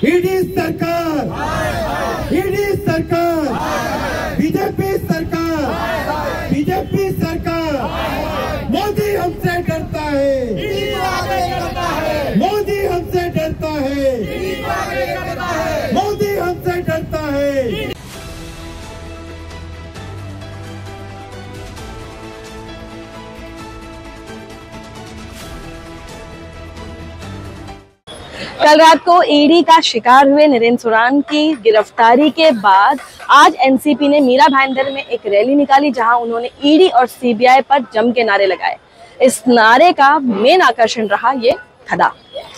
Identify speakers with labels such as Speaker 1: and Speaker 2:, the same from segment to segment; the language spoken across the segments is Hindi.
Speaker 1: ईडी सरकार, ईडी सरकार, बीजेपी सरकार, बीजेपी सरकार। मोदी हमसे डरता है, मोदी हमसे डरता है, मोदी हमसे डरता है।
Speaker 2: कल रात को ईडी का शिकार हुए नरेंद्र सुरान की गिरफ्तारी के बाद आज एनसीपी ने मीरा भाईंदर में एक रैली निकाली, जहां उन्होंने ईडी और सीबीआई पर जम के नारे लगाए। इस नारे का मेन आकर्षण रहा ये गधा।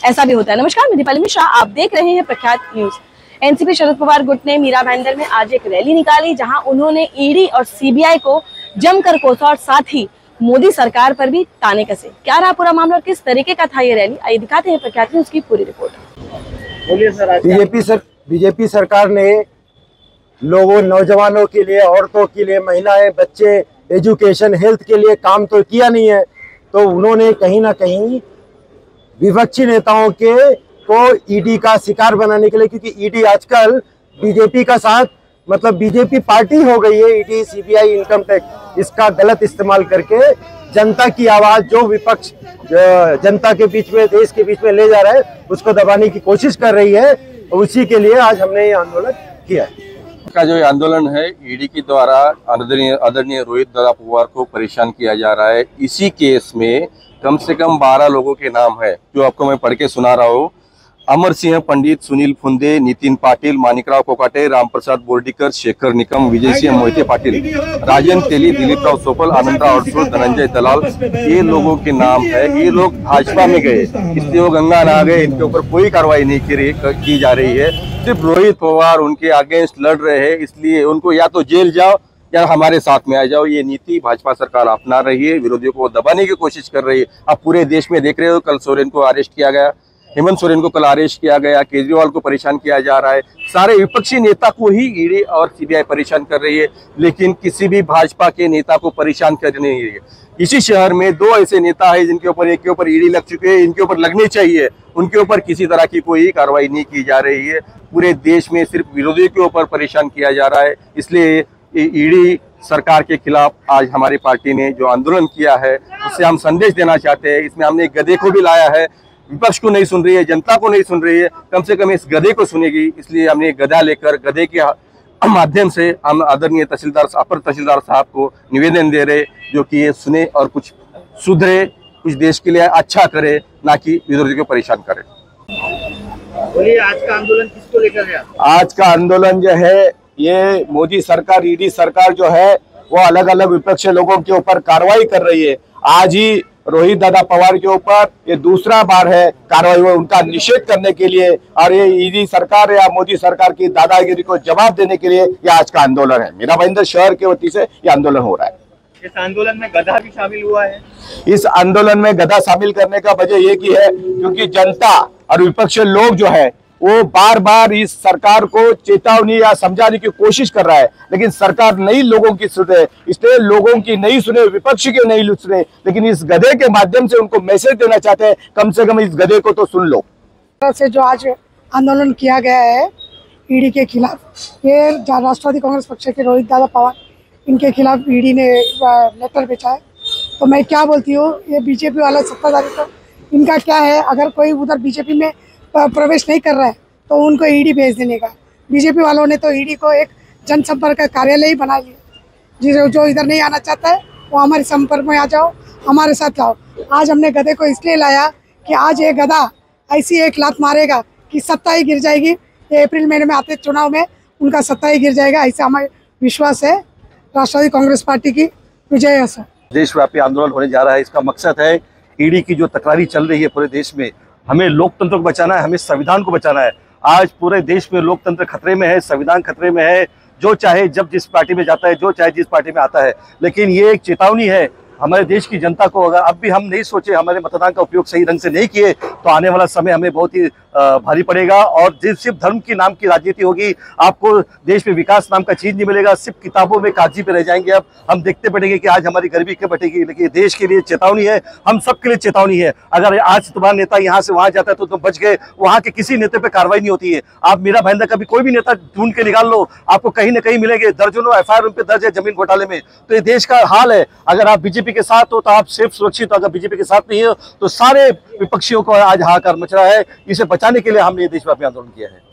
Speaker 2: ऐसा भी होता है। नमस्कार, मैं दीपाली मिश्रा, आप देख रहे हैं प्रख्यात न्यूज। एनसीपी शरद पवार गुट ने मीरा भाईंदर में आज एक रैली निकाली, जहां उन्होंने ईडी और सीबीआई को जमकर कोसा और साथ ही मोदी सरकार पर भी ताने कसे। क्या रहा पूरा मामला और किस तरीके का था ये रैली, आइए दिखाते हैं प्रख्यात न्यूज की पूरी रिपोर्ट।
Speaker 3: बोलिए सर। बीजेपी सरकार ने लोगों, नौजवानों के लिए, औरतों के लिए, महिलाएं, बच्चे, एजुकेशन, हेल्थ के लिए काम तो किया नहीं है, तो उन्होंने कहीं ना कहीं विपक्षी नेताओं को ईडी का शिकार बनाने के लिए, क्योंकि ईडी आजकल बीजेपी का साथ, मतलब बीजेपी पार्टी हो गई है। ईडी, सीबीआई, इनकम टैक्स, इसका गलत इस्तेमाल करके जनता की आवाज, जो विपक्ष जनता के बीच में, देश के बीच में ले जा रहा है, उसको दबाने की कोशिश कर रही है। उसी के लिए आज हमने ये आंदोलन किया है।
Speaker 4: का जो आंदोलन है, ईडी के द्वारा आदरणीय रोहित दादा पवार को परेशान किया जा रहा है। इसी केस में कम से कम 12 लोगों के नाम है, जो आपको मैं पढ़ के सुना रहा हूँ। अमर सिंह पंडित, सुनील फुंदे, नितिन पाटिल, मानिकराव कोकाटे, राम प्रसाद बोर्डीकर, शेखर निकम, विजय सिंह मोहिते पाटिल, राजन तेली, दिलीप राव सोपल, आनंदराव अड़सूल, धनंजय दलाल, ये लोगों के नाम है। ये लोग भाजपा में गए, इसलिए वो गंगा नहा गए। इनके ऊपर कोई कार्रवाई नहीं की जा रही है। सिर्फ रोहित पवार उनके अगेंस्ट लड़ रहे हैं, इसलिए उनको या तो जेल जाओ या हमारे साथ में आ जाओ। ये नीति भाजपा सरकार अपना रही है, विरोधियों को दबाने की कोशिश कर रही है। आप पूरे देश में देख रहे हो, कल सोरेन को अरेस्ट किया गया, हेमंत सोरेन को कल अरेस्ट किया गया, केजरीवाल को परेशान किया जा रहा है। सारे विपक्षी नेता को ही ईडी और सीबीआई परेशान कर रही है, लेकिन किसी भी भाजपा के नेता को परेशान कर नहीं रही है। इसी शहर में 2 ऐसे नेता है जिनके ऊपर, एक के ऊपर ईडी लग चुके हैं, इनके ऊपर लगनी चाहिए, उनके ऊपर किसी तरह की कोई कार्रवाई नहीं की जा रही है। पूरे देश में सिर्फ विरोधियों के ऊपर परेशान किया जा रहा है। इसलिए ईडी सरकार के खिलाफ आज हमारी पार्टी ने जो आंदोलन किया है, उससे हम संदेश देना चाहते हैं। इसमें हमने गधे को भी लाया है, विपक्ष को नहीं सुन रही है, जनता को नहीं सुन रही है, कम से कम इस गधे को सुनेगी। इसलिए हमने गधा लेकर, गधे के माध्यम से हम आदरणीय तहसीलदार, अपर तहसीलदार साहब को निवेदन दे रहे, जो कि ये सुने और कुछ सुधरे, कुछ देश के लिए अच्छा करे, ना कि विरोधी को परेशान करे।
Speaker 3: बोलिए, आज का आंदोलन किसको लेकर है?
Speaker 5: आज का आंदोलन जो है, ये मोदी सरकार, ईडी सरकार जो है, वो अलग अलग विपक्षी लोगों के ऊपर कार्रवाई कर रही है। आज ही रोहित दादा पवार के ऊपर ये दूसरा बार है कार्रवाई हुई, उनका निषेध करने के लिए, और ये ईडी सरकार या मोदी सरकार की दादागिरी को जवाब देने के लिए ये आज का आंदोलन है। मीरा भाईंदर शहर के वती से ये आंदोलन हो रहा है।
Speaker 3: इस आंदोलन में गधा भी शामिल हुआ है।
Speaker 5: इस आंदोलन में गधा शामिल करने का वजह ये की है, क्योंकि जनता और विपक्षी लोग जो है, वो बार बार इस सरकार को चेतावनी या समझाने की कोशिश कर रहा है, लेकिन सरकार नहीं लोगों की सुने, इसलिए लोगों की नहीं सुने, विपक्ष की नहीं सुने, लेकिन इस गधे के माध्यम से उनको मैसेज देना चाहते हैं, कम से कम इस गधे को तो सुन लो।
Speaker 6: से जो आज आंदोलन किया गया है ईडी के खिलाफ, ये राष्ट्रवादी कांग्रेस पक्ष के रोहित दादा पवार, इनके खिलाफ ईडी ने लेटर भेजा है। तो मैं क्या बोलती हूँ, ये बीजेपी वाला सत्ताधारी, तो इनका क्या है, अगर कोई उधर बीजेपी में प्रवेश नहीं कर रहा है तो उनको ईडी भेज देने का। बीजेपी वालों ने तो ईडी को एक जनसंपर्क कार्यालय ही बना लिया। जो इधर नहीं आना चाहता है वो हमारे संपर्क में आ जाओ, हमारे साथ जाओ। आज हमने गधे को इसलिए लाया कि आज ये गधा ऐसी एक लात मारेगा कि सत्ता ही गिर जाएगी। ये अप्रैल महीने में आते चुनाव में उनका सत्ता ही गिर जाएगा, ऐसा हमारे विश्वास है। राष्ट्रवादी कांग्रेस पार्टी की विजय है।
Speaker 7: देशव्यापी आंदोलन होने जा रहा है। इसका मकसद है, ईडी की जो तकरारी चल रही है पूरे देश में, हमें लोकतंत्र को बचाना है, हमें संविधान को बचाना है। आज पूरे देश में लोकतंत्र खतरे में है, संविधान खतरे में है। जो चाहे जब जिस पार्टी में जाता है, जो चाहे जिस पार्टी में आता है, लेकिन ये एक चेतावनी है हमारे देश की जनता को अगर अब भी हम नहीं सोचे, हमारे मतदान का उपयोग सही ढंग से नहीं किए, तो आने वाला समय हमें बहुत ही भारी पड़ेगा। और सिर्फ धर्म की नाम की राजनीति होगी, आपको देश में विकास नाम का चीज नहीं मिलेगा, सिर्फ किताबों में कागजी पे रह जाएंगे। अब हम देखते पड़ेंगे कि आज हमारी गरीबी क्यों बढ़ेगी, लेकिन देश के लिए चेतावनी है, हम सबके लिए चेतावनी है। अगर आज तुम्हारा नेता यहाँ से वहां जाता है तो तुम बच गए, वहां के किसी नेता पे कार्रवाई नहीं होती है। आप मीरा भाईंदर का भी कोई भी नेता ढूंढ के निकाल लो, आपको कहीं ना कहीं मिलेंगे। दर्जनों एफआईआर उन पे दर्ज है जमीन घोटाले में। तो ये देश का हाल है। अगर आप बीजेपी के साथ हो तो आप सिर्फ सुरक्षित हो, अगर बीजेपी के साथ नहीं हो तो सारे विपक्षियों को आज हाहाकार मच रहा है। इसे बचाने के लिए हमने ये देशव्यापी आंदोलन किया है।